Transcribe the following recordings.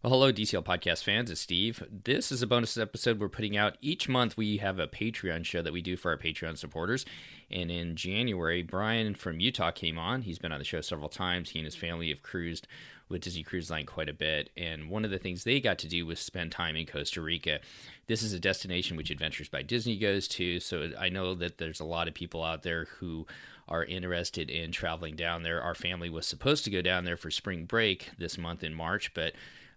Well, hello, DCL podcast fans. It's Steve. This is a bonus episode we're putting out each month. We have a Patreon show that we do for our Patreon supporters. And in January, Brian from Utah came on. He's been on the show several times. He and his family have cruised with Disney Cruise Line quite a bit. And one of the things they got to do was spend time in Costa Rica. This is a destination which Adventures by Disney goes to. So I know that there's a lot of people out there who are interested in traveling down there. Our family was supposed to go down there for spring break this month in March, but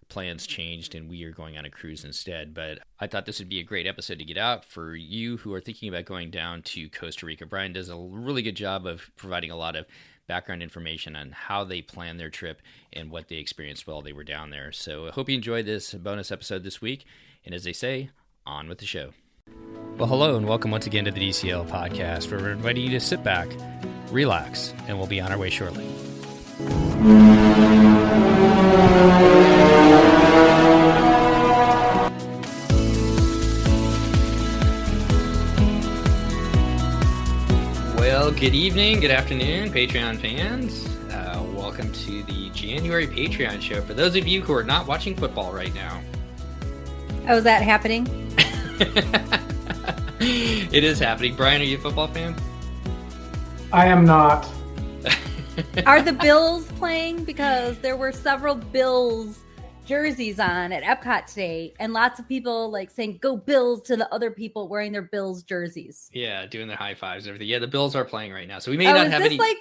plans changed and we are going on a cruise instead. But I thought this would be a great episode to get out for you who are thinking about going down to Costa Rica. Brian does a really good job of providing a lot of background information on how they planned their trip and what they experienced while they were down there. So I hope you enjoyed this bonus episode this week. And as they say, on with the show. Well, hello and welcome once again to the DCL podcast, where we're inviting you to sit back, relax, and we'll be on our way shortly. Well, good evening, good afternoon, Patreon fans. Welcome to the January Patreon show. For those of you who are not watching football right now. Oh, is that happening? It is happening. Brian, are you a football fan? I am not. Are the Bills playing? Because there were several Bills jerseys on at Epcot today, and lots of people like saying "Go Bills" to the other people wearing their Bills jerseys. Yeah, doing their high fives and everything. Yeah, the Bills are playing right now, so we may not have any. Like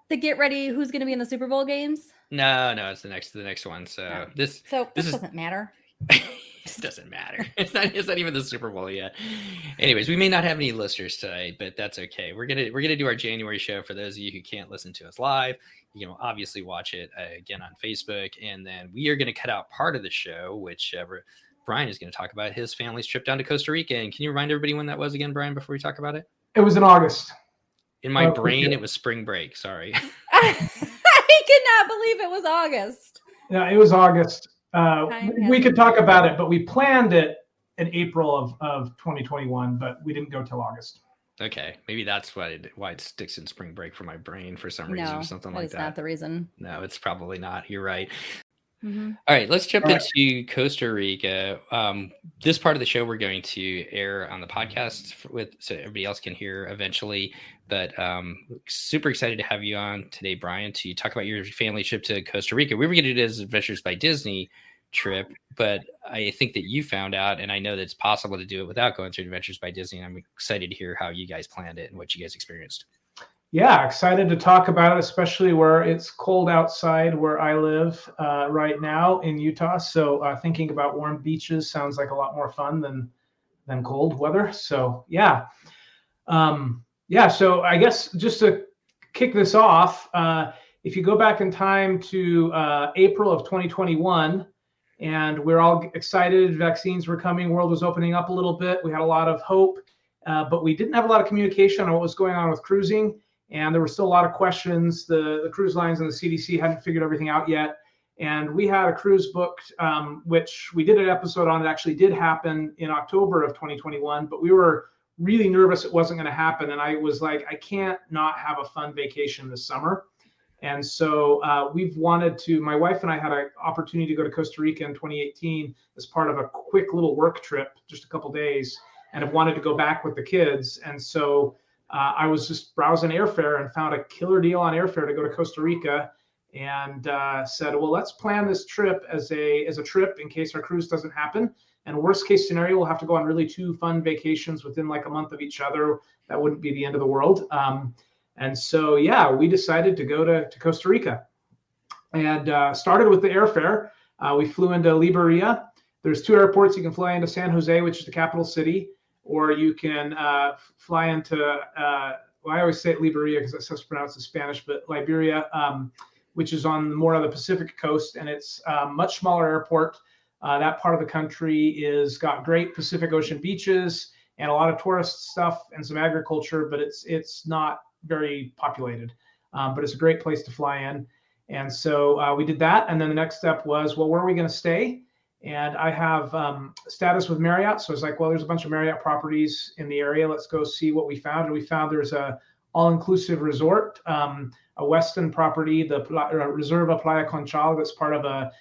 the get ready? Who's going to be in the Super Bowl games? No, it's the next one. So this doesn't matter. It doesn't matter. It's not even the Super Bowl yet. Anyways, we may not have any listeners today, but that's okay. We're gonna do our January show. For those of you who can't listen to us live, you can obviously watch it again on Facebook, and then we are gonna cut out part of the show, which Brian is gonna talk about his family's trip down to Costa Rica. And can you remind everybody when that was again, Brian, before we talk about it? It was in August. In my brain, it was spring break. Sorry. I cannot believe it was August. Yeah, it was August. We could talk about it, but we planned it in April of 2021, but we didn't go till August. Okay, maybe that's why it sticks in spring break for my brain for some reason or something like that. No, that's not the reason. No, it's probably not. You're right. Mm-hmm. All right, let's jump into Costa Rica. This part of the show we're going to air on the podcast so everybody else can hear eventually. But super excited to have you on today, Brian, to talk about your family trip to Costa Rica. We were going to do it as Adventures by Disney trip, but I think that you found out, and I know that it's possible to do it without going through Adventures by Disney. And I'm excited to hear how you guys planned it and what you guys experienced. Yeah, excited to talk about it, especially where it's cold outside where I live right now in Utah. So thinking about warm beaches sounds like a lot more fun than cold weather. So yeah. So I guess just to kick this off, if you go back in time to April of 2021, and we're all excited, vaccines were coming, world was opening up a little bit. We had a lot of hope, but we didn't have a lot of communication on what was going on with cruising. And there were still a lot of questions. The cruise lines and the CDC hadn't figured everything out yet. And we had a cruise booked, which we did an episode on. It actually did happen in October of 2021, but we were really nervous it wasn't going to happen. And I was like, I can't not have a fun vacation this summer. And so my wife and I had an opportunity to go to Costa Rica in 2018 as part of a quick little work trip, just a couple days, and have wanted to go back with the kids. And so I was just browsing airfare and found a killer deal on airfare to go to Costa Rica, and said, well, let's plan this trip as a trip in case our cruise doesn't happen. And worst case scenario, we'll have to go on really 2 fun vacations within like a month of each other. That wouldn't be the end of the world. And so, we decided to go to Costa Rica, and started with the airfare. We flew into Liberia. There's 2 airports. You can fly into San Jose, which is the capital city, or you can fly into, I always say it Liberia because it's just pronounced in Spanish, but Liberia, which is on more of the Pacific coast, and it's a much smaller airport. That part of the country is got great Pacific Ocean beaches and a lot of tourist stuff and some agriculture, but it's not very populated, but it's a great place to fly in. And so we did that. And then the next step was, well, where are we going to stay? And I have status with Marriott. So it's like, well, there's a bunch of Marriott properties in the area. Let's go see what we found. And we found there's a all-inclusive resort, a Weston property, the Reserva Playa Conchal, that's part of a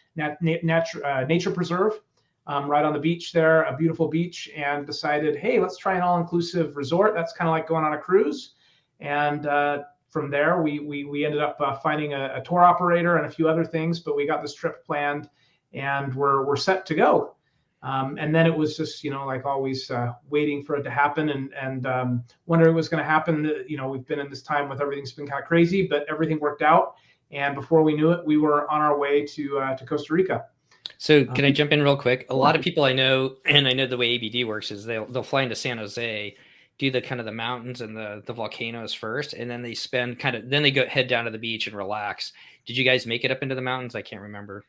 nature preserve right on the beach there, a beautiful beach, and decided, hey, let's try an all-inclusive resort. That's kind of like going on a cruise. And from there, we ended up finding a tour operator and a few other things, but we got this trip planned and we're set to go. And then it was just, like always, waiting for it to happen and wondering what was going to happen. We've been in this time with everything's been kind of crazy, but everything worked out. And before we knew it, we were on our way to Costa Rica. So can I jump in real quick? A lot of people I know, and I know the way ABD works is they'll fly into San Jose, do the kind of the mountains and the volcanoes first, and then they then they go head down to the beach and relax. Did you guys make it up into the mountains? I can't remember.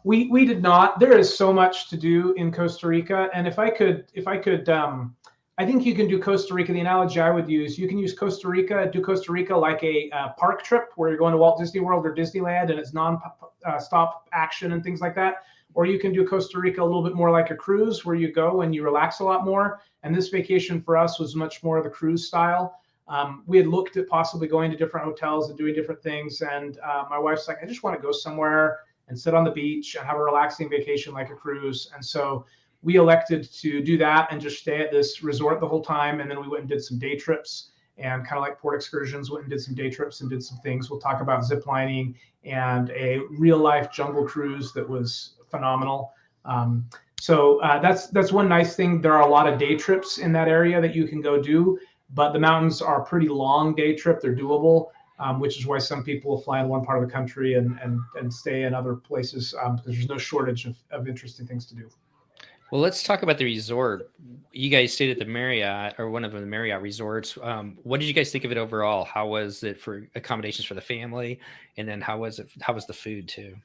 We did not. There is so much to do in Costa Rica, and if I could, I think you can do Costa Rica. The analogy I would use, you can use do Costa Rica like a park trip where you're going to Walt Disney World or Disneyland, and it's non-stop action and things like that. Or you can do Costa Rica a little bit more like a cruise where you go and you relax a lot more. And this vacation for us was much more of the cruise style. We had looked at possibly going to different hotels and doing different things. And my wife's like, I just want to go somewhere and sit on the beach and have a relaxing vacation like a cruise. And so we elected to do that and just stay at this resort the whole time. And then we went and did some day trips and kind of like port excursions, went and did some day trips and did some things. We'll talk about zip lining and a real life jungle cruise that was phenomenal. So that's one nice thing. There are a lot of day trips in that area that you can go do, but the mountains are a pretty long day trip. They're doable, which is why some people will fly in one part of the country and stay in other places because there's no shortage of interesting things to do. Well, let's talk about the resort. You guys stayed at the Marriott or one of the Marriott resorts. What did you guys think of it overall? How was it for accommodations for the family? And then how was the food too?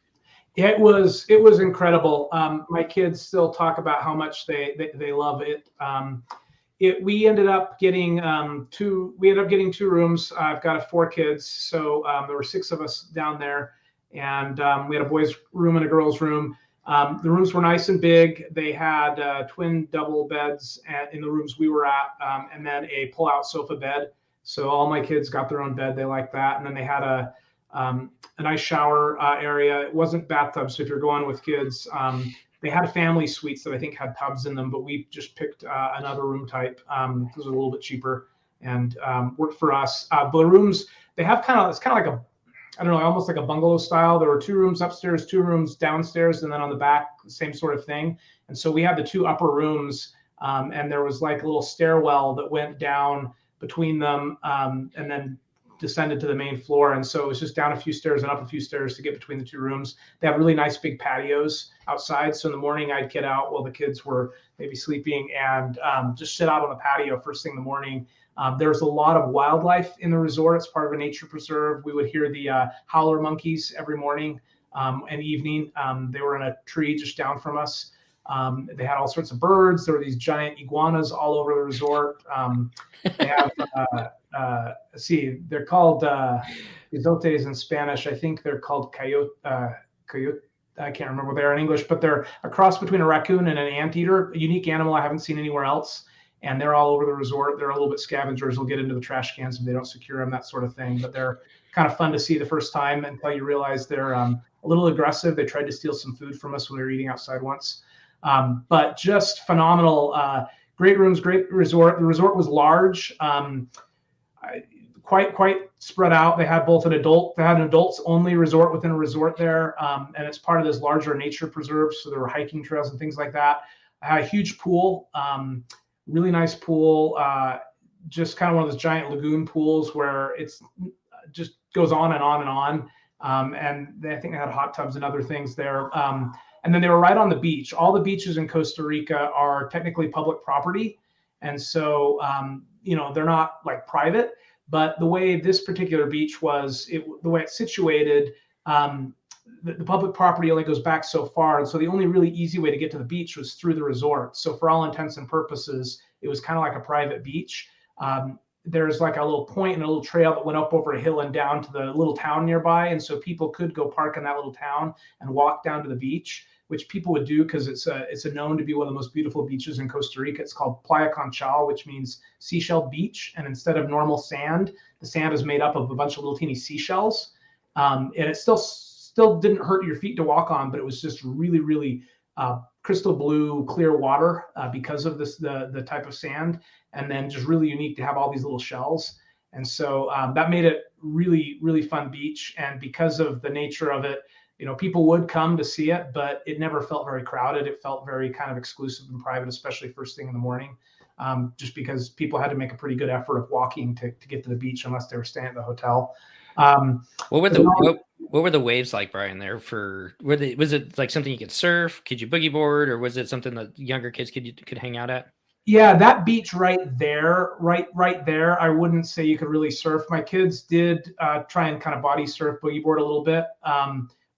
It was incredible. My kids still talk about how much they love it. We ended up getting two rooms. I've got 4 kids, so there were 6 of us down there, and we had a boys' room and a girls' room. The rooms were nice and big. They had twin double beds in the rooms we were at, and then a pull-out sofa bed. So all my kids got their own bed. They liked that, and then they had a nice shower area. It wasn't bathtubs, so if you're going with kids, they had family suites that I think had tubs in them, but we just picked another room type. Those are a little bit cheaper and worked for us. But the rooms, it's kind of like almost like a bungalow style. There were 2 rooms upstairs, 2 rooms downstairs, and then on the back, same sort of thing. And so we had the 2 upper rooms, and there was like a little stairwell that went down between them, and then descended to the main floor. And so it was just down a few stairs and up a few stairs to get between the 2 rooms. They have really nice big patios outside. So in the morning I'd get out while the kids were maybe sleeping and just sit out on the patio first thing in the morning. There's a lot of wildlife in the resort. It's part of a nature preserve. We would hear the howler monkeys every morning and evening. They were in a tree just down from us. They had all sorts of birds. There were these giant iguanas all over the resort. They have, they're called izotes in Spanish. I think they're called coyote. I can't remember what they are in English, but they're a cross between a raccoon and an anteater, a unique animal I haven't seen anywhere else. And they're all over the resort. They're a little bit scavengers. They'll get into the trash cans if they don't secure them, that sort of thing. But they're kind of fun to see the first time until you realize they're a little aggressive. They tried to steal some food from us when we were eating outside once. But just phenomenal. Great rooms, great resort. The resort was large, quite spread out. They had an adults only resort within a resort there. And it's part of this larger nature preserve. So there were hiking trails and things like that. I had a huge pool, really nice pool, just kind of one of those giant lagoon pools where it's just goes on and on and on. And I think they had hot tubs and other things there. And then they were right on the beach. All the beaches in Costa Rica are technically public property. And so, they're not like private, but the way this particular beach was, the way it's situated, the public property only goes back so far. And so the only really easy way to get to the beach was through the resort. So for all intents and purposes, it was kind of like a private beach. There's like a little point and a little trail that went up over a hill and down to the little town nearby. And so people could go park in that little town and walk down to the beach, which people would do because it's known to be one of the most beautiful beaches in Costa Rica. It's called Playa Conchal, which means seashell beach. And instead of normal sand, the sand is made up of a bunch of little teeny seashells. And it still didn't hurt your feet to walk on, but it was just really, really crystal blue, clear water because of the type of sand, and then just really unique to have all these little shells. And so that made it really, really fun beach. And because of the nature of it, people would come to see it, but it never felt very crowded. It felt very kind of exclusive and private, especially first thing in the morning, just because people had to make a pretty good effort of walking to get to the beach unless they were staying at the hotel. What were the waves like, Brian? There was it like something you could surf? Could you boogie board, or was it something that younger kids could hang out at? Yeah, that beach right there, I wouldn't say you could really surf. My kids did try and kind of body surf, boogie board a little bit,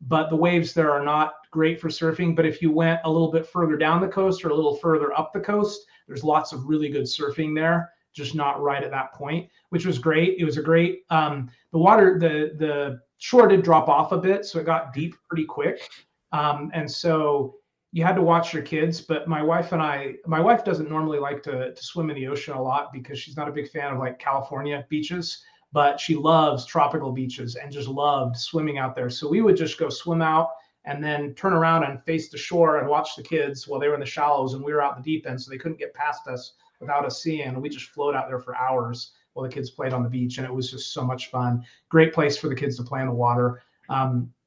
but the waves there are not great for surfing. But if you went a little bit further down the coast or a little further up the coast, there's lots of really good surfing there, just not right at that point, which was great. It was a great, the water, the shore did drop off a bit, so it got deep pretty quick. And so you had to watch your kids, but my wife doesn't normally like to swim in the ocean a lot because she's not a big fan of like California beaches, but she loves tropical beaches and just loved swimming out there. So we would just go swim out and then turn around and face the shore and watch the kids while they were in the shallows and we were out the deep end, so they couldn't get past us without us seeing. And we just float out there for hours while the kids played on the beach, and it was just so much fun. Great place for the kids to play in the water.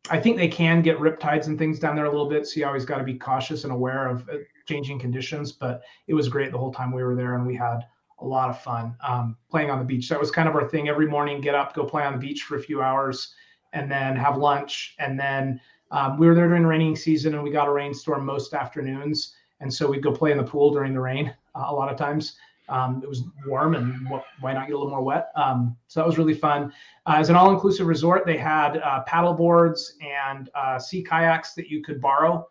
I think they can get riptides and things down there a little bit, so you always got to be cautious and aware of changing conditions, but it was great the whole time we were there, and we had a lot of fun playing on the beach. That was kind of our thing. Every morning, get up, go play on the beach for a few hours, and then have lunch. And then we were there during the raining season, and we got a rainstorm most afternoons, and so we'd go play in the pool during the rain a lot of times. It was warm, and why not get a little more wet? So that was really fun. As an all-inclusive resort, they had paddle boards and sea kayaks that you could borrow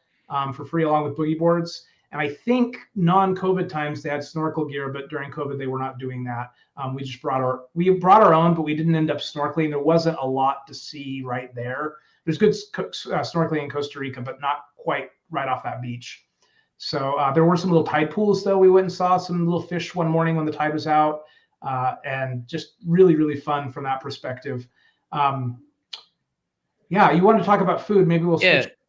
for free along with boogie boards. And I think non-COVID times they had snorkel gear, but during COVID they were not doing that. We just brought our own, but we didn't end up snorkeling. There wasn't a lot to see right there. There's good snorkeling in Costa Rica, but not quite right off that beach. So there were some little tide pools, though. We went and saw some little fish one morning when the tide was out, and just really, really fun from that perspective. Yeah, you want to talk about food? Maybe we'll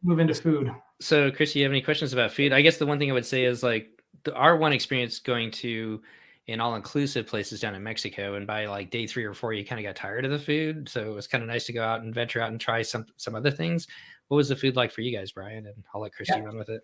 move into food. So, Chris, you have any questions about food? I guess the one thing I would say is like our one experience going to an all-inclusive places down in Mexico, and by like day 3 or 4, you kind of got tired of the food. So it was kind of nice to go out and venture out and try some other things. What was the food like for you guys, Brian? And I'll let Christy run with it.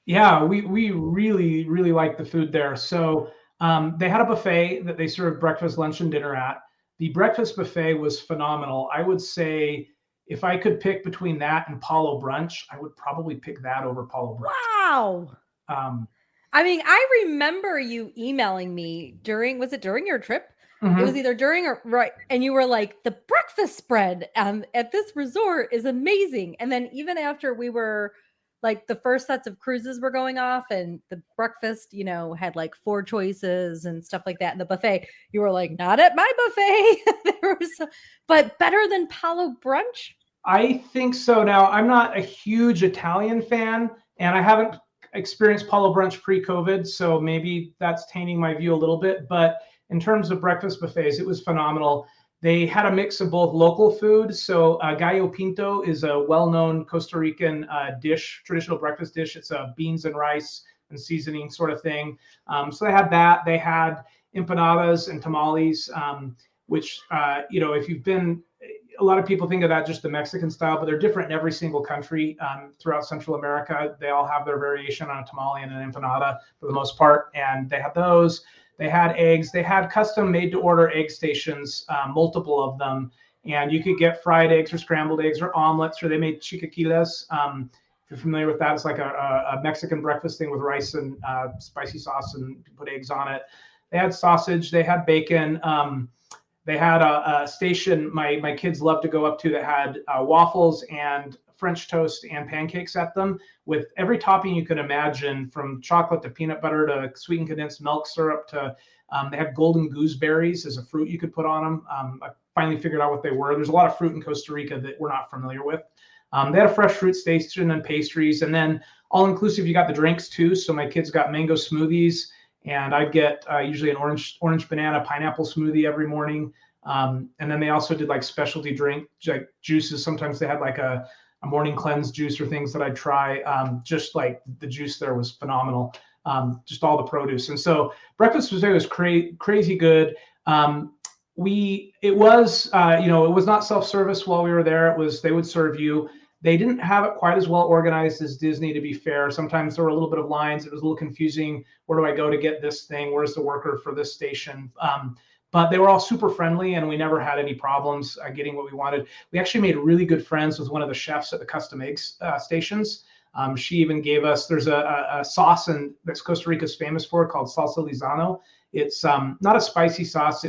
Yeah, we really, really liked the food there. So they had a buffet that they served breakfast, lunch, and dinner at. The breakfast buffet was phenomenal. I would say if I could pick between that and Palo Brunch, I would probably pick that over Palo Brunch. Wow. I mean, I remember you emailing me during your trip? Mm-hmm. It was either during or right. And you were like, the breakfast spread at this resort is amazing. And then even after we were like the first sets of cruises were going off and the breakfast, had like 4 choices and stuff like that in the buffet, you were like, not at my buffet. But better than Palo Brunch? I think so. Now, I'm not a huge Italian fan, and I haven't experienced Palo Brunch pre-COVID, so maybe that's tainting my view a little bit. But in terms of breakfast buffets, it was phenomenal. They had a mix of both local food. So gallo pinto is a well-known Costa Rican traditional breakfast dish. It's a beans and rice and seasoning sort of thing. So they had that. They had empanadas and tamales, which, if you've been, a lot of people think of that just the Mexican style, but they're different in every single country throughout Central America. They all have their variation on a tamale and an empanada for the most part. And they had those. They had eggs. They had custom made-to-order egg stations, multiple of them. And you could get fried eggs or scrambled eggs or omelets, or they made chiquitilas. If you're familiar with that, it's like a Mexican breakfast thing with rice and spicy sauce, and you put eggs on it. They had sausage. They had bacon. They had a station my kids loved to go up to that had waffles and French toast and pancakes at them with every topping you could imagine, from chocolate to peanut butter to sweetened condensed milk syrup to they had golden gooseberries as a fruit you could put on them. I finally figured out what they were. There's a lot of fruit in Costa Rica that we're not familiar with. They had a fresh fruit station and pastries, and then all inclusive, you got the drinks too. So my kids got mango smoothies, and I'd get usually an orange banana pineapple smoothie every morning. And then they also did like specialty drink, like juices. Sometimes they had like a morning cleanse juice or things that I'd try. Just like the juice there was phenomenal. Just all the produce. And so breakfast buffet was crazy good. It was not self-service while we were there. They would serve you. They didn't have it quite as well organized as Disney, to be fair. Sometimes there were a little bit of lines. It was a little confusing. Where do I go to get this thing? Where's the worker for this station? But they were all super friendly, and we never had any problems getting what we wanted. We actually made really good friends with one of the chefs at the custom eggs stations. She even gave us, there's a sauce that's Costa Rica's famous for called salsa Lizano. It's not a spicy sauce.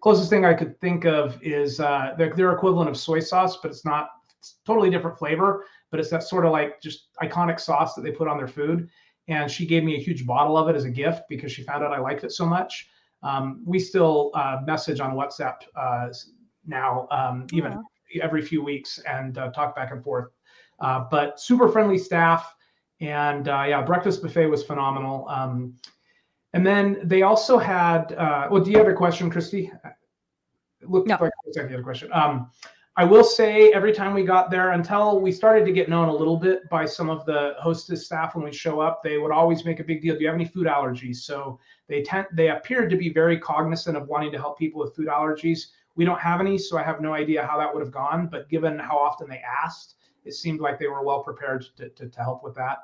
Closest thing I could think of is their equivalent of soy sauce, but it's not. It's totally different flavor, but it's that sort of like just iconic sauce that they put on their food. And she gave me a huge bottle of it as a gift because she found out I liked it so much. We still message on WhatsApp now, even every few weeks, and talk back and forth. But super friendly staff, and breakfast buffet was phenomenal. And then they also had. Do you have a question, Christy? Look, no. Like you had a question. I will say every time we got there, until we started to get known a little bit by some of the hostess staff when we show up, they would always make a big deal. Do you have any food allergies? So they appeared to be very cognizant of wanting to help people with food allergies. We don't have any, so I have no idea how that would have gone. But given how often they asked, it seemed like they were well prepared to help with that.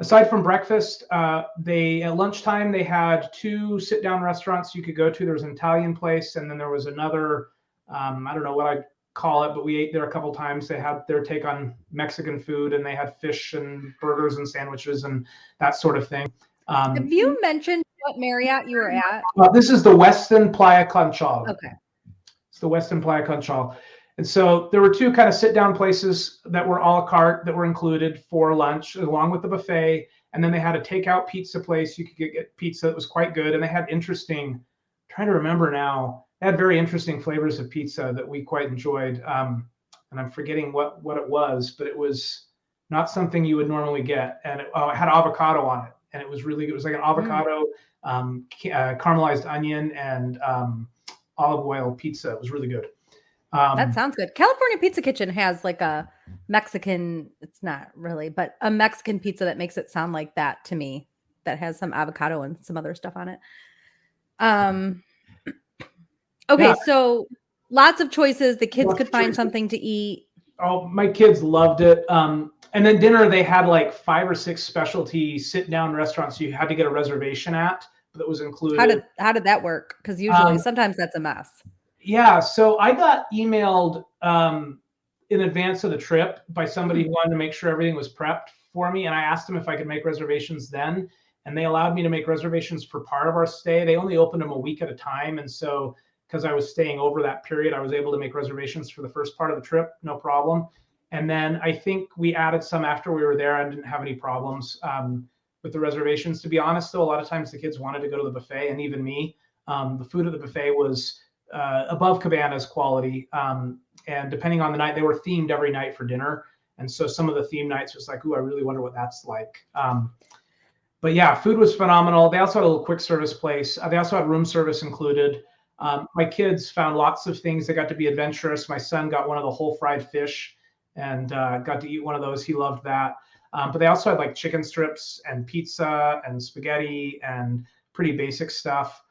Aside from breakfast, at lunchtime, they had 2 sit-down restaurants you could go to. There was an Italian place, and then there was another, I don't know what I'd call it, but we ate there a couple times. They had their take on Mexican food, and they had fish and burgers and sandwiches and that sort of thing. Have you mentioned what Marriott you were at? This is the Westin Playa Conchal. Okay. It's the Westin Playa Conchal. And so there were 2 kind of sit-down places that were a la carte that were included for lunch, along with the buffet. And then they had a takeout pizza place. You could get pizza that was quite good. And they had trying to remember now, they had very interesting flavors of pizza that we quite enjoyed. And I'm forgetting what it was, but it was not something you would normally get. And it had avocado on it. And it was really good. It was like an avocado, caramelized onion, and olive oil pizza. It was really good. That sounds good. California Pizza Kitchen has like a Mexican, it's not really, but a Mexican pizza that makes it sound like that to me, that has some avocado and some other stuff on it. Okay, so lots of choices. The kids could find something to eat. Oh, my kids loved it. And then dinner, they had like 5 or 6 specialty sit-down restaurants you had to get a reservation at, that was included. How did that work? Because usually, sometimes that's a mess. Yeah, so I got emailed in advance of the trip by somebody who wanted to make sure everything was prepped for me, and I asked them if I could make reservations then, and they allowed me to make reservations for part of our stay. They only opened them a week at a time, and so because I was staying over that period, I was able to make reservations for the first part of the trip, no problem. And then I think we added some after we were there and didn't have any problems with the reservations. To be honest, though, a lot of times the kids wanted to go to the buffet, and even me. The food at the buffet was above Cabana's quality. And depending on the night, they were themed every night for dinner. And so some of the theme nights was like, ooh, I really wonder what that's like. But yeah, food was phenomenal. They also had a little quick service place. They also had room service included. My kids found lots of things. They got to be adventurous. My son got one of the whole fried fish and got to eat one of those. He loved that. But they also had like chicken strips and pizza and spaghetti and pretty basic stuff.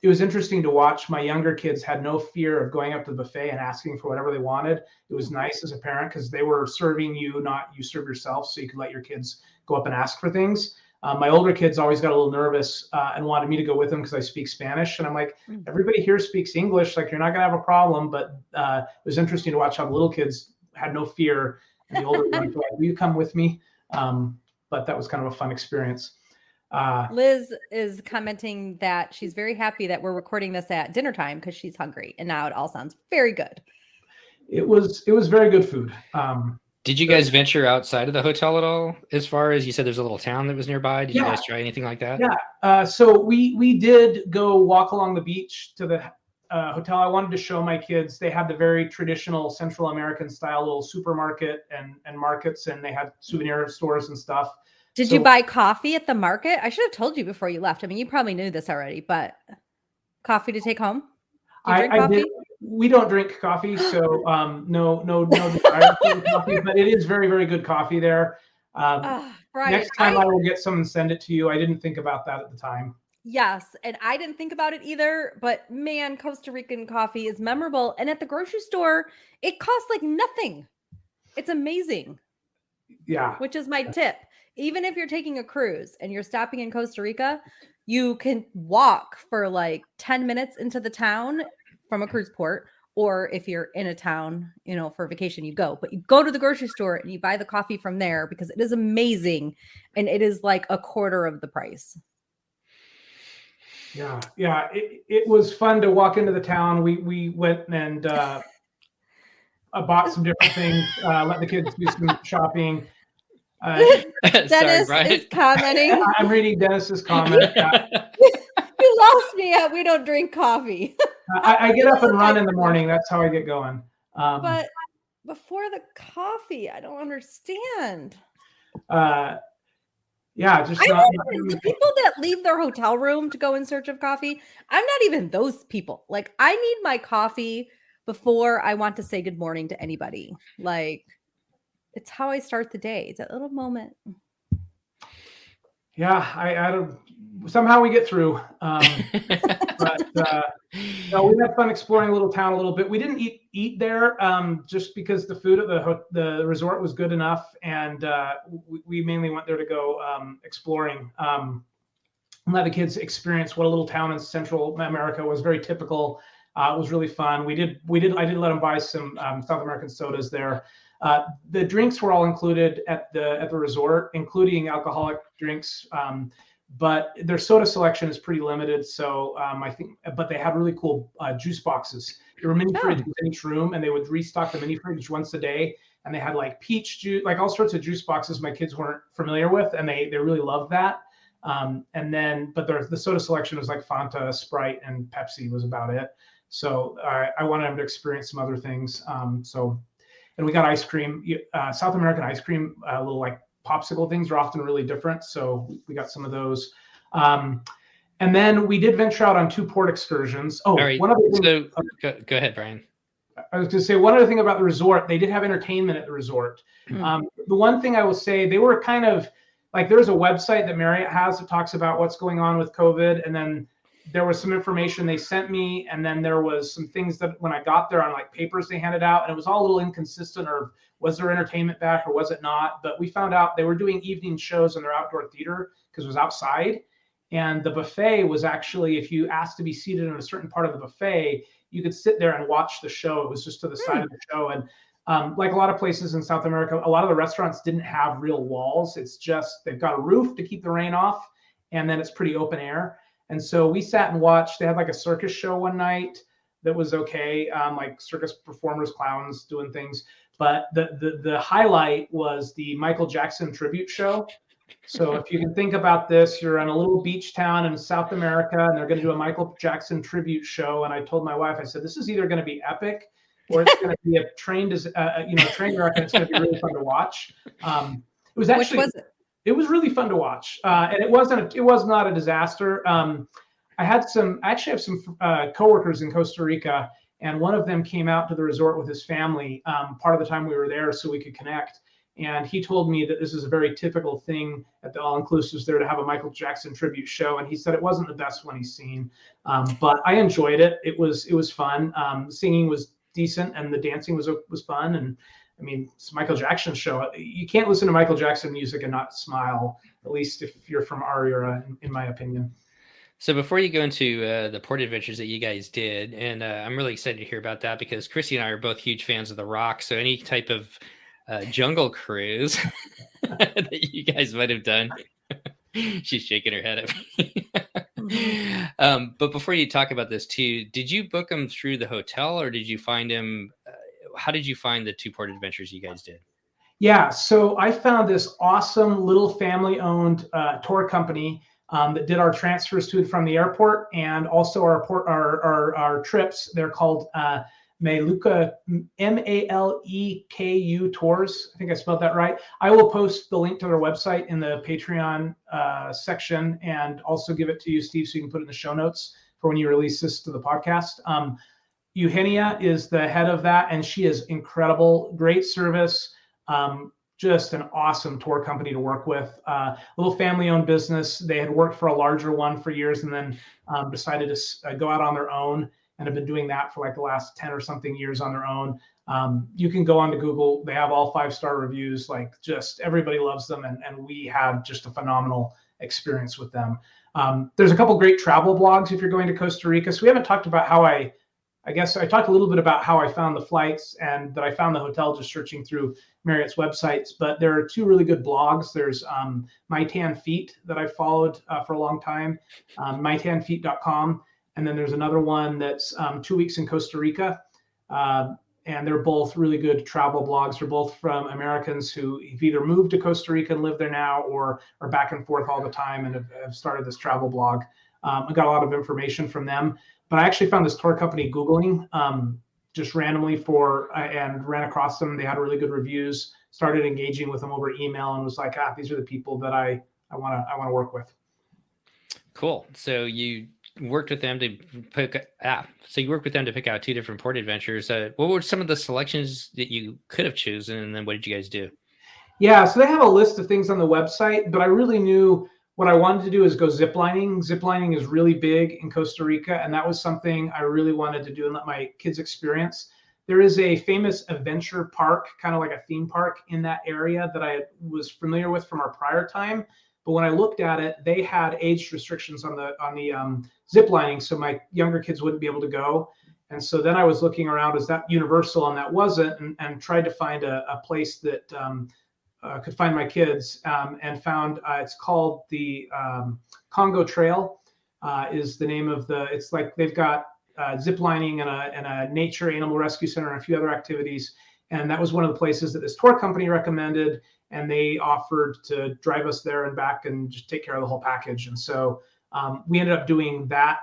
It was interesting to watch. My younger kids had no fear of going up to the buffet and asking for whatever they wanted. It was nice as a parent because they were serving you, not you serve yourself, so you could let your kids go up and ask for things. My older kids always got a little nervous and wanted me to go with them because I speak Spanish. And I'm like, everybody here speaks English. Like, you're not going to have a problem. But it was interesting to watch how the little kids had no fear. And the older ones were like, will you come with me? But that was kind of a fun experience. Liz is commenting that she's very happy that we're recording this at dinner time because she's hungry. And now it all sounds very good. It was very good food. Did you guys venture outside of the hotel at all? As far as you said, there's a little town that was nearby. Did you guys try anything like that? Yeah. So we did go walk along the beach to the hotel, I wanted to show my kids. They had the very traditional Central American style little supermarket and markets, and they had souvenir stores and stuff. Did you buy coffee at the market? I should have told you before you left. I mean, you probably knew this already, but coffee to take home? Do you drink coffee? We don't drink coffee, so no desire for coffee, but it is very, very good coffee there. Next time I will get some and send it to you. I didn't think about that at the time. Yes, and I didn't think about it either, but man, Costa Rican coffee is memorable. And at the grocery store, it costs like nothing. It's amazing. Yeah. Which is my tip. Even if you're taking a cruise and you're stopping in Costa Rica, you can walk for like 10 minutes into the town from a cruise port. Or if you're in a town, for vacation, you go. But you go to the grocery store and you buy the coffee from there because it is amazing. And it is like a quarter of the price. Yeah. It was fun to walk into the town. We went and I bought some different things, let the kids do some shopping. Dennis is commenting. I'm reading Dennis's comment. You lost me at we don't drink coffee. I get up and run in the morning. That's how I get going. But before the coffee, I don't understand. The people that leave their hotel room to go in search of coffee. I'm not even those people. Like, I need my coffee before I want to say good morning to anybody. Like, it's how I start the day. It's that little moment. Yeah, I don't. Somehow we get through. But we had fun exploring a little town a little bit. We didn't eat there just because the food at the resort was good enough, and we mainly went there to go exploring. And let the kids experience what a little town in Central America was. Very typical. It was really fun. I did let them buy some South American sodas there. The drinks were all included at the resort, including alcoholic drinks. But their soda selection is pretty limited. So I think, but they had really cool juice boxes. There were mini fridges in each room, and they would restock the mini fridge once a day. And they had like peach juice, like all sorts of juice boxes my kids weren't familiar with, and they really loved that. But the soda selection was like Fanta, Sprite, and Pepsi was about it. So I wanted them to experience some other things. And we got ice cream, South American ice cream, little like popsicle things are often really different. So we got some of those. And then we did venture out on 2 port excursions. Oh, all right. One other thing, go ahead, Brian. I was going to say one other thing about the resort. They did have entertainment at the resort. The one thing I will say, they were kind of like, there's a website that Marriott has that talks about what's going on with COVID. And then there was some information they sent me. And then there was some things that when I got there on like papers they handed out, and it was all a little inconsistent, or was there entertainment back or was it not? But we found out they were doing evening shows in their outdoor theater because it was outside. And the buffet was actually, if you asked to be seated in a certain part of the buffet, you could sit there and watch the show. It was just to the side of the show. And like a lot of places in South America, a lot of the restaurants didn't have real walls. It's just, they've got a roof to keep the rain off, and then it's pretty open air. And so we sat and watched. They had like a circus show one night that was okay, like circus performers, clowns doing things. But the highlight was the Michael Jackson tribute show. So if you can think about this, you're in a little beach town in South America, and they're going to do a Michael Jackson tribute show. And I told my wife, I said, this is either going to be epic, or it's going to be a train wreck, and it's going to be really fun to watch. It was actually. Which was it? It was really fun to watch, and it was not a disaster. I actually have some coworkers in Costa Rica, and one of them came out to the resort with his family part of the time we were there so we could connect. And he told me that this is a very typical thing at the all-inclusives there to have a Michael Jackson tribute show. And he said it wasn't the best one he's seen, but I enjoyed it. It was fun. Singing was decent, and the dancing was fun. And I mean, it's a Michael Jackson show. You can't listen to Michael Jackson music and not smile, at least if you're from our era, in my opinion. So before you go into the port adventures that you guys did, and I'm really excited to hear about that because Chrissy and I are both huge fans of The Rock. So any type of jungle cruise that you guys might have done, she's shaking her head at me. But before you talk about this too, did you book them through the hotel, or did you find them? How did you find the 2 port adventures you guys did? Yeah, so I found this awesome little family-owned tour company that did our transfers to and from the airport, and also our trips. They're called Maleku, Maleku tours. I think I spelled that right. I will post the link to their website in the Patreon section, and also give it to you, Steve, so you can put it in the show notes for when you release this to the podcast. Eugenia is the head of that, and she is incredible. Great service. Just an awesome tour company to work with. Little family-owned business. They had worked for a larger one for years, and then decided to go out on their own, and have been doing that for like the last 10 or something years on their own. You can go onto Google. They have all 5-star reviews. Like, just everybody loves them, and we have just a phenomenal experience with them. There's a couple great travel blogs if you're going to Costa Rica. So we haven't talked about how I guess I talked a little bit about how I found the flights, and that I found the hotel just searching through Marriott's websites. But there are 2 really good blogs. There's My Tan Feet that I followed for a long time, mytanfeet.com. And then there's another one that's 2 weeks in Costa Rica. And they're both really good travel blogs. They're both from Americans who have either moved to Costa Rica and live there now, or are back and forth all the time and have started this travel blog. I got a lot of information from them. But I actually found this tour company Googling just randomly and ran across them. They had really good reviews, started engaging with them over email, and was like, these are the people that I want to work with. Cool. So you worked with them to pick out 2 different port adventures. What were some of the selections that you could have chosen, and then what did you guys do? Yeah, so they have a list of things on the website, but I really knew what I wanted to do is go ziplining. Ziplining is really big in Costa Rica, and that was something I really wanted to do and let my kids experience. There is a famous adventure park, kind of like a theme park in that area, that I was familiar with from our prior time. But when I looked at it, they had age restrictions on the ziplining, so my younger kids wouldn't be able to go. And so then I was looking around, is that universal? And that wasn't, and tried to find a place that could find my kids, and found it's called the Congo Trail, is the name of it's like they've got zip lining and a nature animal rescue center and a few other activities. And that was one of the places that this tour company recommended, and they offered to drive us there and back and just take care of the whole package. And so we ended up doing that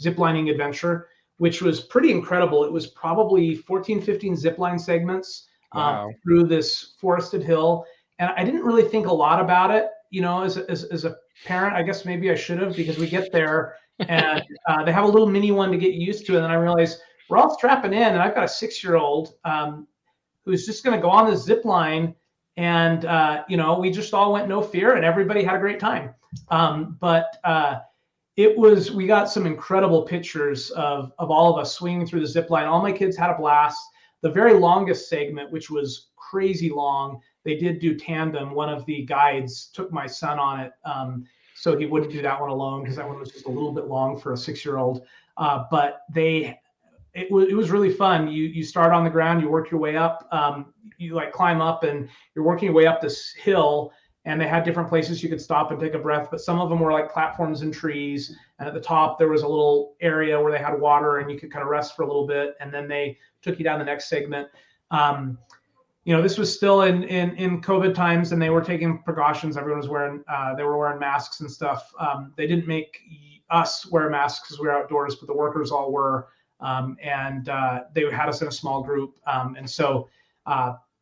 zip lining adventure, which was pretty incredible. It was probably 14, 15 zip line segments. Wow. Through this forested hill. And I didn't really think a lot about it, as a parent. I guess maybe I should have, because we get there and they have a little mini one to get used to. And then I realized we're all strapping in, and I've got a 6-year-old who's just going to go on this zip line. And, we just all went no fear, and everybody had a great time. We got some incredible pictures of all of us swinging through the zip line. All my kids had a blast. The very longest segment, which was crazy long, they did do tandem. One of the guides took my son on it, so he wouldn't do that one alone, because that one was just a little bit long for a 6-year-old. But it was really fun. You start on the ground, you work your way up, you like climb up, and you're working your way up this hill. And they had different places you could stop and take a breath, but some of them were like platforms and trees. And at the top, there was a little area where they had water, and you could kind of rest for a little bit. And then they took you down the next segment. This was still in COVID times, and they were taking precautions. Everyone was they were wearing masks and stuff. They didn't make us wear masks because we were outdoors, but the workers all were. And they had us in a small group. And so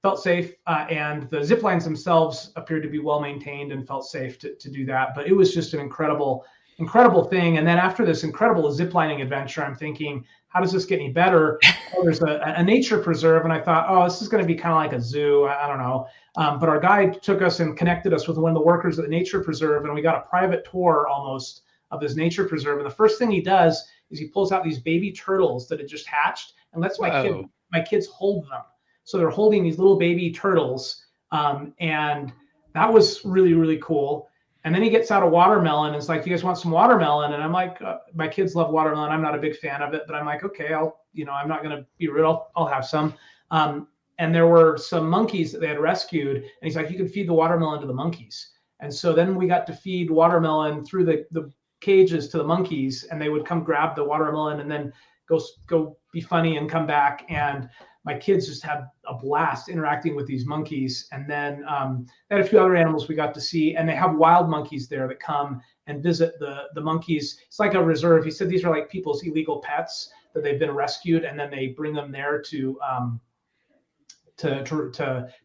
felt safe, and the zip lines themselves appeared to be well maintained and felt safe to do that. But it was just an incredible thing. And then after this incredible zip lining adventure, I'm thinking, how does this get any better? There's a nature preserve, and I thought, this is going to be kind of like a zoo. I don't know. But our guide took us and connected us with one of the workers at the nature preserve, and we got a private tour almost of this nature preserve. And the first thing he does is he pulls out these baby turtles that had just hatched and lets my kids hold them. So they're holding these little baby turtles, and that was really, really cool. And then he gets out a watermelon and it's like, you guys want some watermelon? And I'm like, my kids love watermelon. I'm not a big fan of it, but I'm like, okay, I'm not going to be rude. I'll have some. And there were some monkeys that they had rescued. And he's like, you can feed the watermelon to the monkeys. And so then we got to feed watermelon through the cages to the monkeys, and they would come grab the watermelon and then go be funny and come back. And my kids just had a blast interacting with these monkeys. And then they had a few other animals we got to see, and they have wild monkeys there that come and visit the monkeys. It's like a reserve. He said these are like people's illegal pets that they've been rescued, and then they bring them there to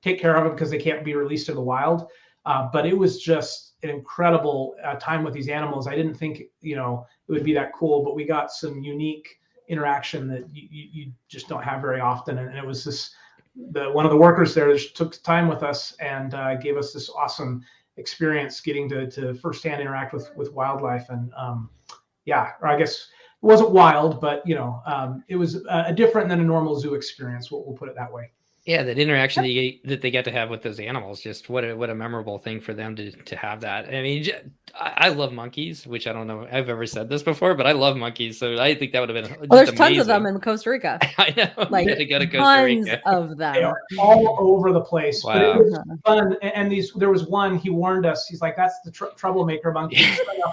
take care of them because they can't be released to the wild. But it was just an incredible time with these animals. I didn't think, it would be that cool, but we got some unique interaction that you just don't have very often. And it was one of the workers there just took time with us and gave us this awesome experience getting to firsthand interact with wildlife. And or I guess it wasn't wild, but it was different than a normal zoo experience. We'll put it that way. Yeah, that interaction that they get to have with those animals, just what a memorable thing for them to have that. I mean, I love monkeys, which I don't know if I've ever said this before, but I love monkeys. So I think that would have been there's tons of them in Costa Rica. I know. Like to go to Costa tons Rica. of them. They are all over the place. Wow. But it was fun. And there was one, he warned us. He's like, that's the troublemaker monkey.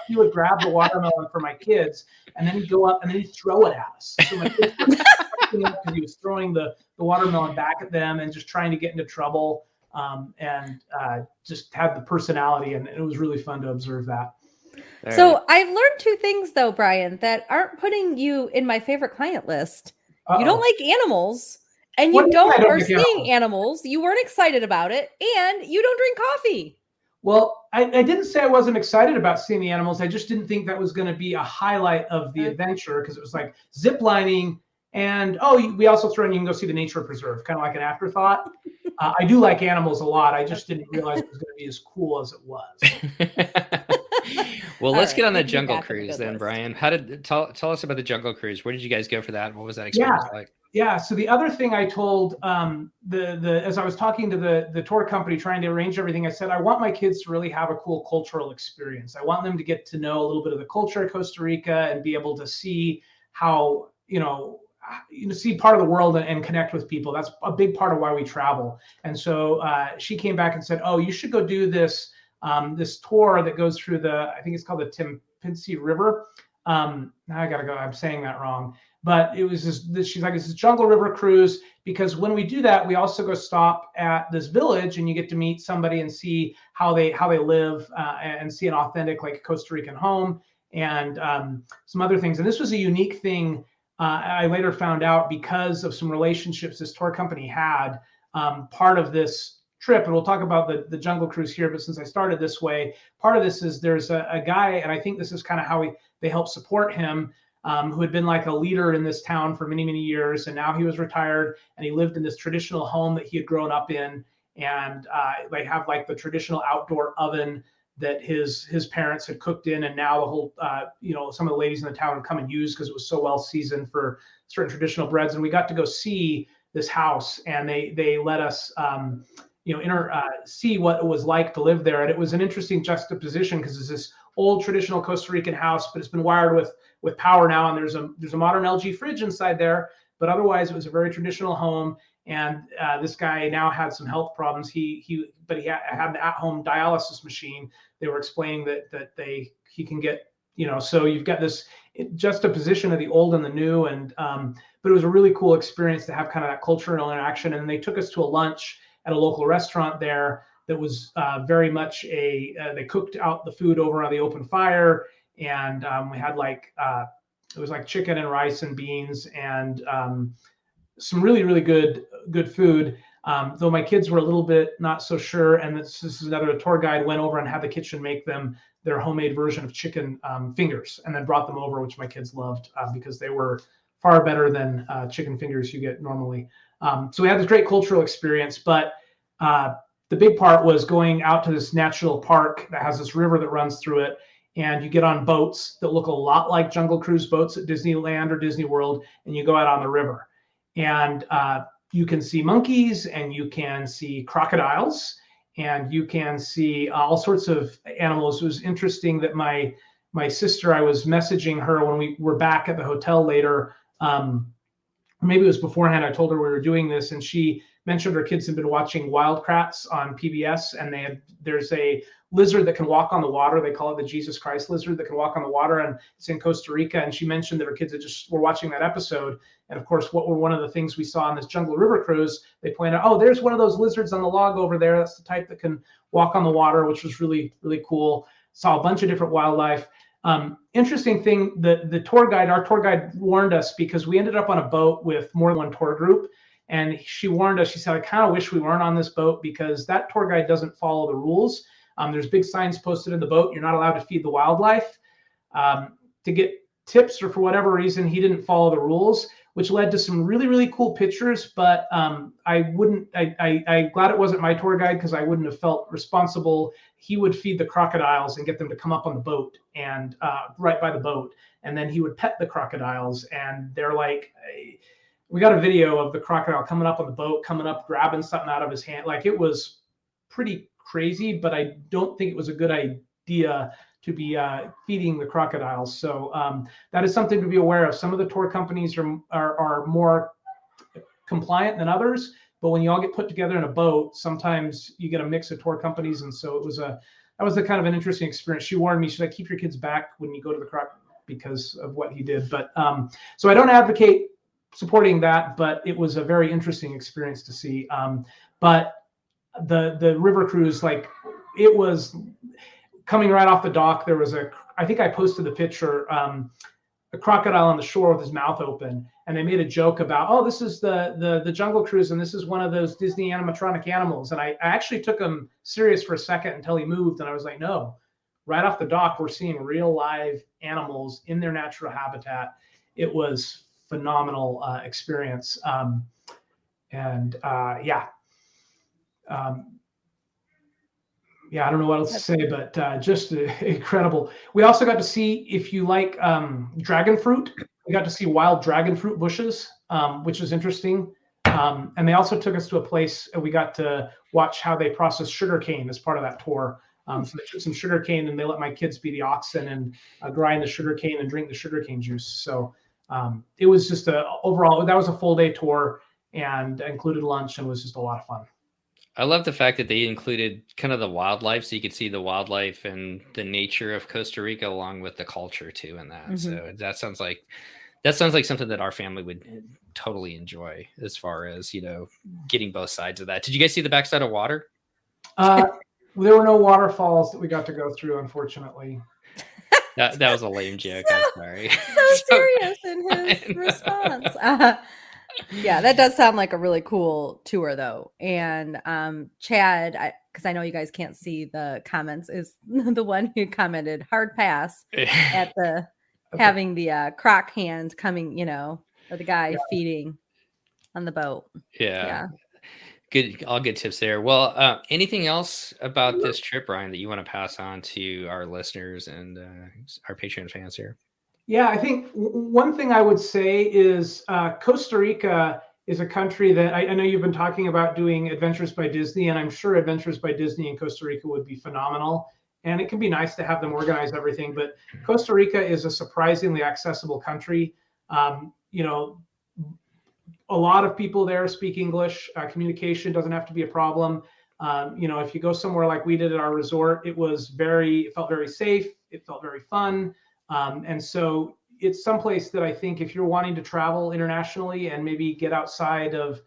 He would grab the watermelon for my kids, and then he'd go up and then he'd throw it at us. So my kids because he was throwing the watermelon back at them and just trying to get into trouble, and just had the personality, and it was really fun to observe that. So I've learned two things though, Brian, that aren't putting you in my favorite client list. You don't like animals, and you don't are seeing animals. You weren't excited about it, and you don't drink coffee. Well, I didn't say I wasn't excited about seeing the animals. I just didn't think that was going to be a highlight of the adventure, because it was like zip lining. And we also throw in, you can go see the nature preserve, kind of like an afterthought. I do like animals a lot. I just didn't realize it was going to be as cool as it was. Well, let's get on the jungle cruise then, Brian. How did tell us about the jungle cruise? Where did you guys go for that? What was that experience like? Yeah. So the other thing I told as I was talking to the tour company, trying to arrange everything, I said I want my kids to really have a cool cultural experience. I want them to get to know a little bit of the culture of Costa Rica and be able to see how see part of the world and connect with people. That's a big part of why we travel. And so she came back and said, you should go do this tour that goes through I think it's called the Timpinsi River. Now I gotta go, I'm saying that wrong. But it was she's like, it's a jungle river cruise, because when we do that, we also go stop at this village, and you get to meet somebody and see how they live, and see an authentic like Costa Rican home, and some other things. And this was a unique thing. I later found out, because of some relationships this tour company had, part of this trip, and we'll talk about the jungle cruise here, but since I started this way, part of this is there's a guy, and I think this is kind of how they help support him, who had been like a leader in this town for many, many years. And now he was retired, and he lived in this traditional home that he had grown up in. And they have like the traditional outdoor oven that his parents had cooked in, and now the whole some of the ladies in the town would come and use because it was so well seasoned for certain traditional breads. And we got to go see this house, and they let us see what it was like to live there. And it was an interesting juxtaposition, because it's this old traditional Costa Rican house, but it's been wired with power now, and there's a modern LG fridge inside there, but otherwise it was a very traditional home. And this guy now had some health problems. He had an at-home dialysis machine. They were explaining that he can get, so you've got this juxtaposition of the old and the new. And but it was a really cool experience to have kind of that cultural interaction. And they took us to a lunch at a local restaurant there that was very much they cooked out the food over on the open fire, and we had it was like chicken and rice and beans, and some really, really good food. Though my kids were a little bit not so sure, and this is another tour guide went over and had the kitchen make them their homemade version of chicken fingers, and then brought them over, which my kids loved, because they were far better than chicken fingers you get normally. So we had this great cultural experience, but the big part was going out to this national park that has this river that runs through it, and you get on boats that look a lot like Jungle Cruise boats at Disneyland or Disney World, and you go out on the river. And you can see monkeys, and you can see crocodiles, and you can see all sorts of animals. It was interesting that my sister, I was messaging her when we were back at the hotel later. Maybe it was beforehand. I told her we were doing this, and she mentioned her kids have been watching Wildcrats on PBS, and there's a lizard that can walk on the water. They call it the Jesus Christ lizard that can walk on the water, and it's in Costa Rica. And she mentioned that her kids were watching that episode. And of course, what were one of the things we saw on this Jungle River cruise, they pointed out, oh, there's one of those lizards on the log over there. That's the type that can walk on the water, which was really, really cool. Saw a bunch of different wildlife. Interesting thing, our tour guide warned us, because we ended up on a boat with more than one tour group. And she warned us, she said, I kind of wish we weren't on this boat, because that tour guide doesn't follow the rules. There's big signs posted in the boat. You're not allowed to feed the wildlife. To get tips, or for whatever reason, he didn't follow the rules, which led to some really, really cool pictures. But I'm glad it wasn't my tour guide, because I wouldn't have felt responsible. He would feed the crocodiles and get them to come up on the boat and right by the boat. And then he would pet the crocodiles. And they're like, we got a video of the crocodile coming up on the boat, coming up, grabbing something out of his hand. Like, it was pretty crazy, but I don't think it was a good idea to be feeding the crocodiles. So that is something to be aware of. Some of the tour companies are more compliant than others, but when you all get put together in a boat, sometimes you get a mix of tour companies. And so that was a kind of an interesting experience. She warned me, she's like, keep your kids back when you go to the croc, because of what he did. But so I don't advocate supporting that, but it was a very interesting experience to see. But the river cruise, like, it was coming right off the dock. There was I think I posted the picture, a crocodile on the shore with his mouth open, and they made a joke about, oh, this is the Jungle Cruise, and this is one of those Disney animatronic animals. And I actually took him serious for a second until he moved, and I was like, no, right off the dock, we're seeing real live animals in their natural habitat. It was phenomenal experience. I don't know what else to say, but just incredible. We also got to see, if you like dragon fruit, we got to see wild dragon fruit bushes, which is interesting. And they also took us to a place, and we got to watch how they process sugarcane as part of that tour. So they took some sugarcane, and they let my kids be the oxen and grind the sugarcane and drink the sugarcane juice. So it was just overall, that was a full day tour and included lunch, and was just a lot of fun. I love the fact that they included kind of the wildlife, so you could see the wildlife and the nature of Costa Rica along with the culture too in that. Mm-hmm. So that sounds like something that our family would totally enjoy, as far as, getting both sides of that. Did you guys see the backside of water? There were no waterfalls that we got to go through, unfortunately. That was a lame joke. I'm sorry. So serious in his response. Yeah, that does sound like a really cool tour, though. And Chad, because I know you guys can't see the comments, is the one who commented hard pass at the having the croc hand coming, or the guy feeding on the boat. Yeah. Good, all good tips there. Well, anything else about this trip, Ryan, that you want to pass on to our listeners and our Patreon fans here? Yeah, I think one thing I would say is Costa Rica is a country that I know you've been talking about doing Adventures by Disney, and I'm sure Adventures by Disney in Costa Rica would be phenomenal. And it can be nice to have them organize everything, but Costa Rica is a surprisingly accessible country. A lot of people there speak English. Communication doesn't have to be a problem. If you go somewhere like we did at our resort, it felt very safe. It felt very fun. And so it's someplace that I think if you're wanting to travel internationally and maybe get outside of,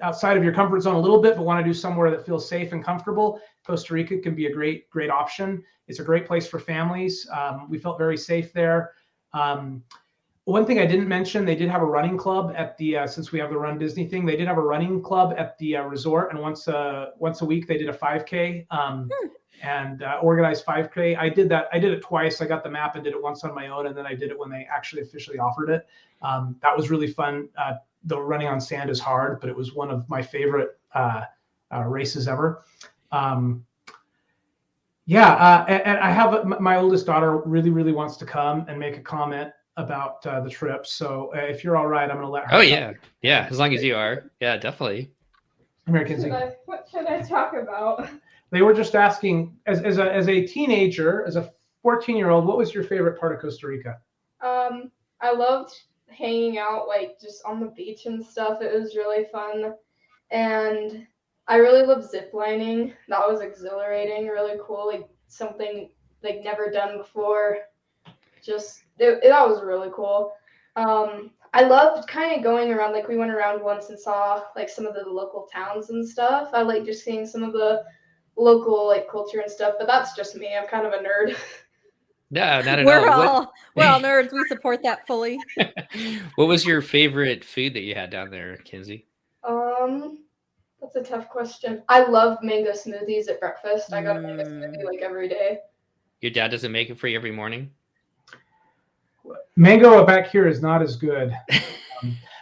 outside of your comfort zone a little bit, but want to do somewhere that feels safe and comfortable, Costa Rica can be a great, great option. It's a great place for families. We felt very safe there. One thing I didn't mention, they did have a running club at since we have the Run Disney thing, they did have a running club at the resort, and once a week they did a 5K and organized 5K. I did it twice. I got the map and did it once on my own, and then I did it when they actually officially offered it. That was really fun. The running on sand is hard, but it was one of my favorite races ever. And I have my oldest daughter really, really wants to come and make a comment about the trip. So if you're all right, I'm going to let her. Oh yeah. Yeah. As long as you are. Yeah, definitely. What should I talk about? They were just asking, as a teenager, as a 14-year-old, what was your favorite part of Costa Rica? I loved hanging out like just on the beach and stuff. It was really fun. And I really love zip lining. That was exhilarating, really cool, like something like never done before. That was really cool. I loved kind of going around, like we went around once and saw like some of the local towns and stuff. I like just seeing some of the local like culture and stuff, but that's just me. I'm kind of a nerd. No, not at We're all. all nerds. We support that fully. What was your favorite food that you had down there, Kinsey? That's a tough question. I love mango smoothies at breakfast. I got a mango smoothie like every day. Your dad doesn't make it for you every morning? Mango back here is not as good.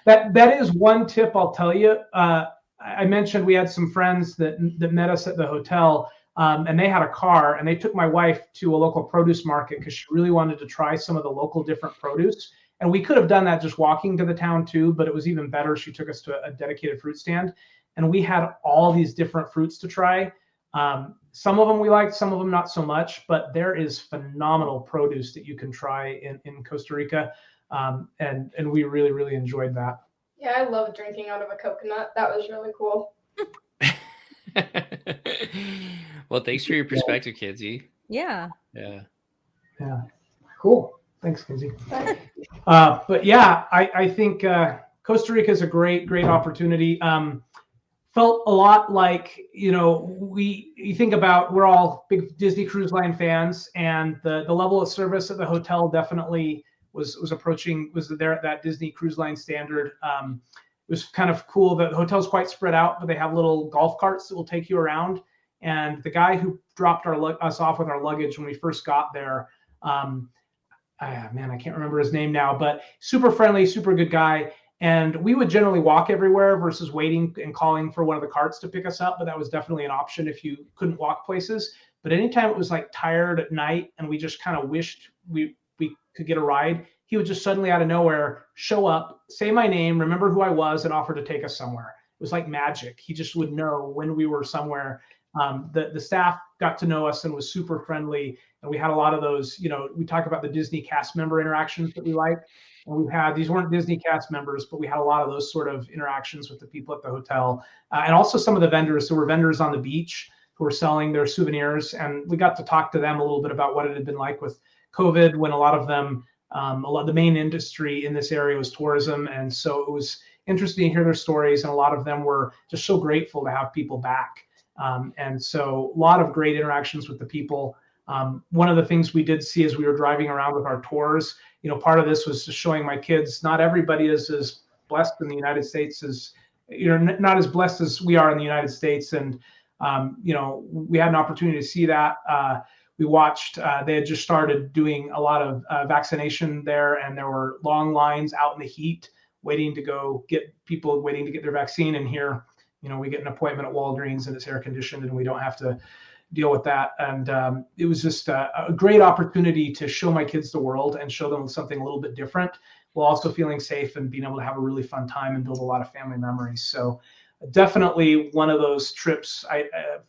That is one tip I'll tell you. I mentioned we had some friends that met us at the hotel, and they had a car, and they took my wife to a local produce market because she really wanted to try some of the local different produce. And we could have done that just walking to the town too, but it was even better. She took us to a dedicated fruit stand, and we had all these different fruits to try. Some of them we liked, some of them not so much, but there is phenomenal produce that you can try in Costa Rica. And we really, really enjoyed that. Yeah, I love drinking out of a coconut. That was really cool. Well, thanks for your perspective, Kinsey. Yeah. Cool. Thanks, Kinsey. But yeah, I think Costa Rica is a great opportunity. Felt a lot like, you think about, we're all big Disney Cruise Line fans, and the level of service at the hotel definitely was there at that Disney Cruise Line standard. It was kind of cool. The hotel's quite spread out, but they have little golf carts that will take you around. And the guy who dropped us off with our luggage when we first got there, I can't remember his name now, but super friendly, super good guy. And we would generally walk everywhere versus waiting and calling for one of the carts to pick us up. But that was definitely an option if you couldn't walk places. But anytime it was like tired at night and we just kind of wished we could get a ride, he would just suddenly out of nowhere show up, say my name, remember who I was, and offer to take us somewhere. It was like magic. He just would know when we were somewhere. The staff got to know us and was super friendly. And we had a lot of those, we talk about the Disney cast member interactions that we like. And these weren't Disney cast members, but we had a lot of those sort of interactions with the people at the hotel. And also some of the vendors. There were vendors on the beach who were selling their souvenirs. And we got to talk to them a little bit about what it had been like with COVID, when a lot of them, the main industry in this area was tourism. And so it was interesting to hear their stories. And a lot of them were just so grateful to have people back. And so a lot of great interactions with the people. One of the things we did see as we were driving around with our tours, part of this was just showing my kids, not everybody is as blessed in the United States as, not as blessed as we are in the United States. And, we had an opportunity to see that. We watched, they had just started doing a lot of vaccination there, and there were long lines out in the heat waiting to get their vaccine. And here, we get an appointment at Walgreens and it's air conditioned and we don't have to deal with that. And it was just a great opportunity to show my kids the world and show them something a little bit different, while also feeling safe and being able to have a really fun time and build a lot of family memories. So definitely one of those trips,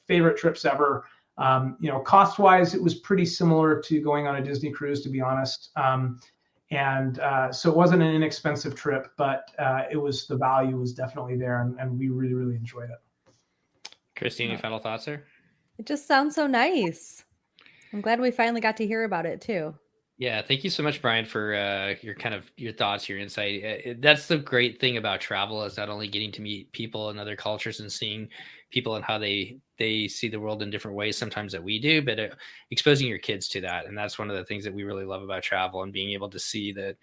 favorite trips ever. Cost-wise, it was pretty similar to going on a Disney cruise, to be honest. So it wasn't an inexpensive trip, but the value was definitely there, and we really, really enjoyed it. Christine, any final thoughts there? It just sounds so nice. I'm glad we finally got to hear about it too. Yeah, thank you so much, Brian, for your thoughts, your insight. That's the great thing about travel, is not only getting to meet people in other cultures and seeing people and how they see the world in different ways sometimes that we do, but exposing your kids to that. And that's one of the things that we really love about travel, and being able to see that,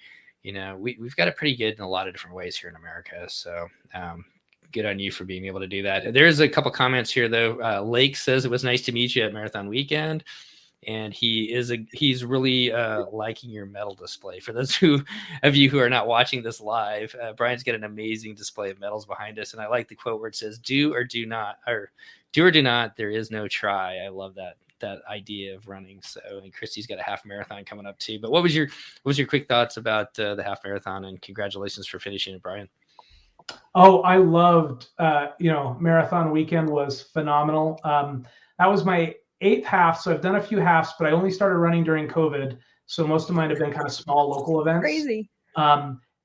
we've got it pretty good in a lot of different ways here in America. So good on you for being able to do that. There's a couple comments here, though. Lake says it was nice to meet you at Marathon Weekend. And he's really liking your medal display. For those of you who are not watching this live, Brian's got an amazing display of medals behind us. And I like the quote where it says, do or do not, there is no try. I love that idea of running. So, and Christy's got a half marathon coming up too. But what was your quick thoughts about the half marathon, and congratulations for finishing it, Brian? Oh, I loved, Marathon Weekend was phenomenal. That was my 8th half. So I've done a few halves, but I only started running during COVID. So most of mine have been kind of small local events. Crazy.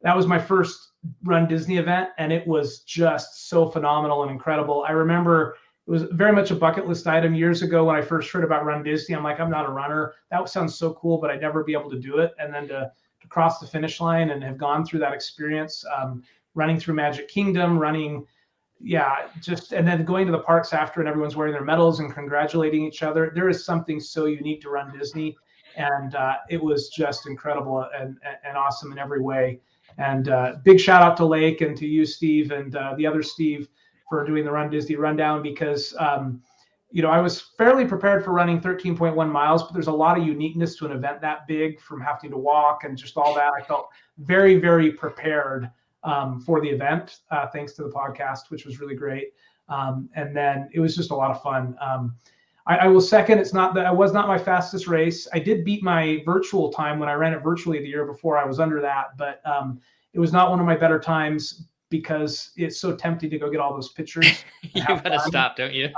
that was my first Run Disney event, and it was just so phenomenal and incredible. I remember it was very much a bucket list item years ago when I first heard about Run Disney. I'm like, I'm not a runner. That sounds so cool, but I'd never be able to do it. And then to cross the finish line and have gone through that experience, running through Magic Kingdom, and then going to the parks after, and everyone's wearing their medals and congratulating each other. There is something so unique to Run Disney, and it was just incredible and awesome in every way. And big shout out to Lake and to you, Steve, and the other Steve for doing the Run Disney rundown, because I was fairly prepared for running 13.1 miles, but there's a lot of uniqueness to an event that big, from having to walk and just all that. I felt very, very prepared for the event, thanks to the podcast, which was really great. And then it was just a lot of fun. I will second, it was not my fastest race. I did beat my virtual time when I ran it virtually the year before. I was under that, but it was not one of my better times, because it's so tempting to go get all those pictures. You gotta stop, don't you?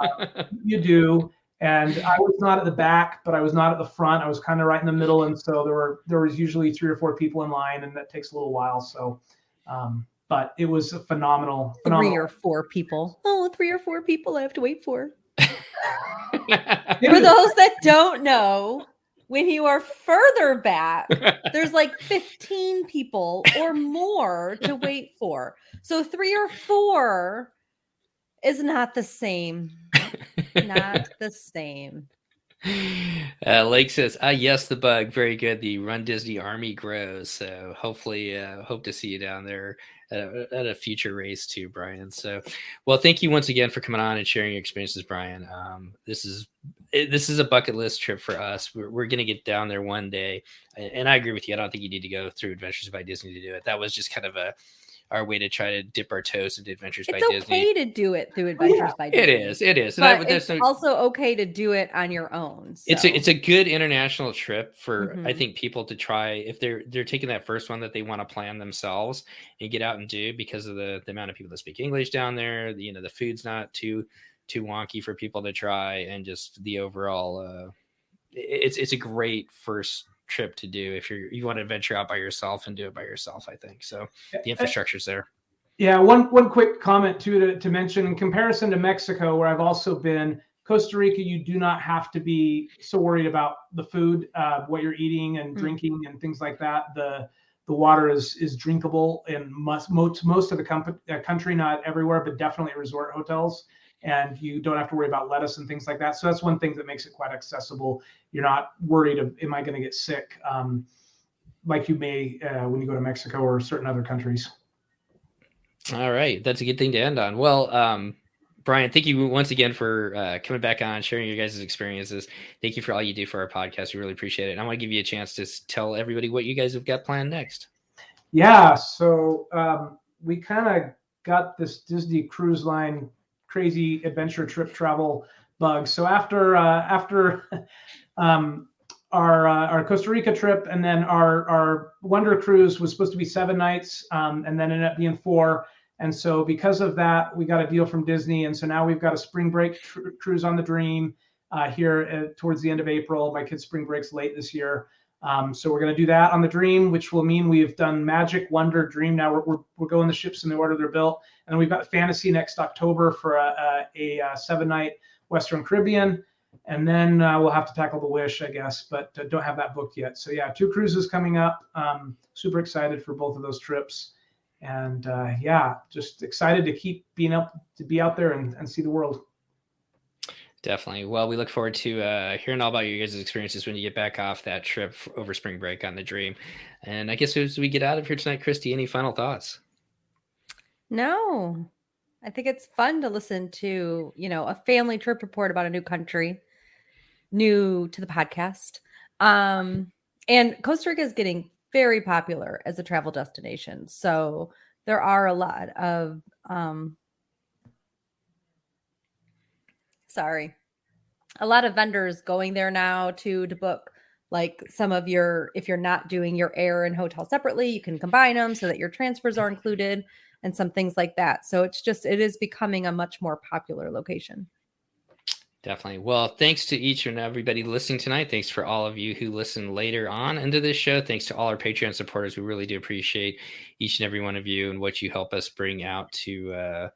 You do. And I was not at the back, but I was not at the front. I was kind of right in the middle, and so there was usually 3 or 4 people in line, and that takes a little while. So, but it was a phenomenal. 3 or 4 people. Oh, 3 or 4 people I have to wait for. For those that don't know, when you are further back, there's like 15 people or more to wait for. So 3 or 4 is not the same. Not the same. Lake says, yes, the bug. Very good. The Run Disney Army grows. So hopefully, hope to see you down there at a future race too, Brian. So, well, thank you once again for coming on and sharing your experiences, Brian. This is a bucket list trip for us. We're going to get down there one day. And I agree with you. I don't think you need to go through Adventures by Disney to do it. That was just kind of our way to try to dip our toes into Adventures by Disney. It's okay to do it through Adventures by Disney. It is. But it's also okay to do it on your own. So. It's a good international trip for, I think, people to try if they're taking that first one that they want to plan themselves and get out and do, because of the amount of people that speak English down there. The food's not too wonky for people to try, and just the overall it's a great first trip to do if you want to venture out by yourself and do it by yourself, I think. So the infrastructure's there. Yeah, one quick comment too to mention, in comparison to Mexico, where I've also been, Costa Rica, you do not have to be so worried about the food, what you're eating and drinking and things like that. The water is drinkable in most of the country, not everywhere, but definitely at resort hotels. And you don't have to worry about lettuce and things like that. So that's one thing that makes it quite accessible. You're not worried of, am I going to get sick? Like you may when you go to Mexico or certain other countries. All right. That's a good thing to end on. Well, Brian, thank you once again for coming back on, sharing your guys' experiences. Thank you for all you do for our podcast. We really appreciate it. And I want to give you a chance to tell everybody what you guys have got planned next. Yeah. So we kind of got this Disney Cruise Line crazy adventure trip travel bug. So after our Costa Rica trip, and then our Wonder Cruise was supposed to be 7 nights, and then ended up being 4. And so because of that, we got a deal from Disney. And so now we've got a spring break cruise on the Dream here towards the end of April. My kid's spring break's late this year. So we're going to do that on the Dream, which will mean we've done Magic, Wonder, Dream. Now we're going the ships in the order they're built. And then we've got Fantasy next October for a 7-night Western Caribbean. And then we'll have to tackle the Wish, I guess, but don't have that booked yet. So yeah, 2 cruises coming up. Super excited for both of those trips. And just excited to keep being able to be out there and see the world. Definitely. Well, we look forward to hearing all about your guys' experiences when you get back off that trip over spring break on the Dream. And I guess as we get out of here tonight, Christy, any final thoughts? No, I think it's fun to listen to, a family trip report about a new country, new to the podcast. And Costa Rica is getting very popular as a travel destination. So there are a lot of, a lot of vendors going there now to book like some of if you're not doing your air and hotel separately, you can combine them so that your transfers are included and some things like that. So it is becoming a much more popular location. Definitely. Well, thanks to each and everybody listening tonight. Thanks for all of you who listen later on into this show. Thanks to all our Patreon supporters. We really do appreciate each and every one of you and what you help us bring out to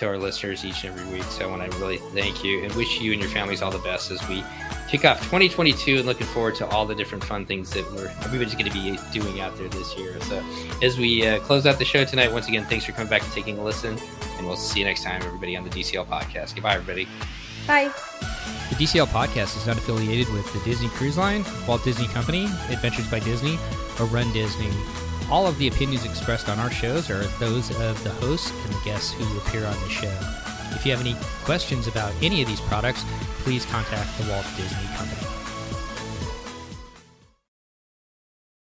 our listeners each and every week. So I want to really thank you and wish you and your families all the best as we kick off 2022 and looking forward to all the different fun things that everybody's going to be doing out there this year. So as we close out the show tonight, once again, thanks for coming back and taking a listen, and we'll see you next time, everybody, on the DCL podcast. Goodbye, everybody. Bye. The DCL podcast is not affiliated with the Disney Cruise Line, Walt Disney Company, Adventures by Disney, or Run Disney. All of the opinions expressed on our shows are those of the hosts and the guests who appear on the show. If you have any questions about any of these products, please contact the Walt Disney Company.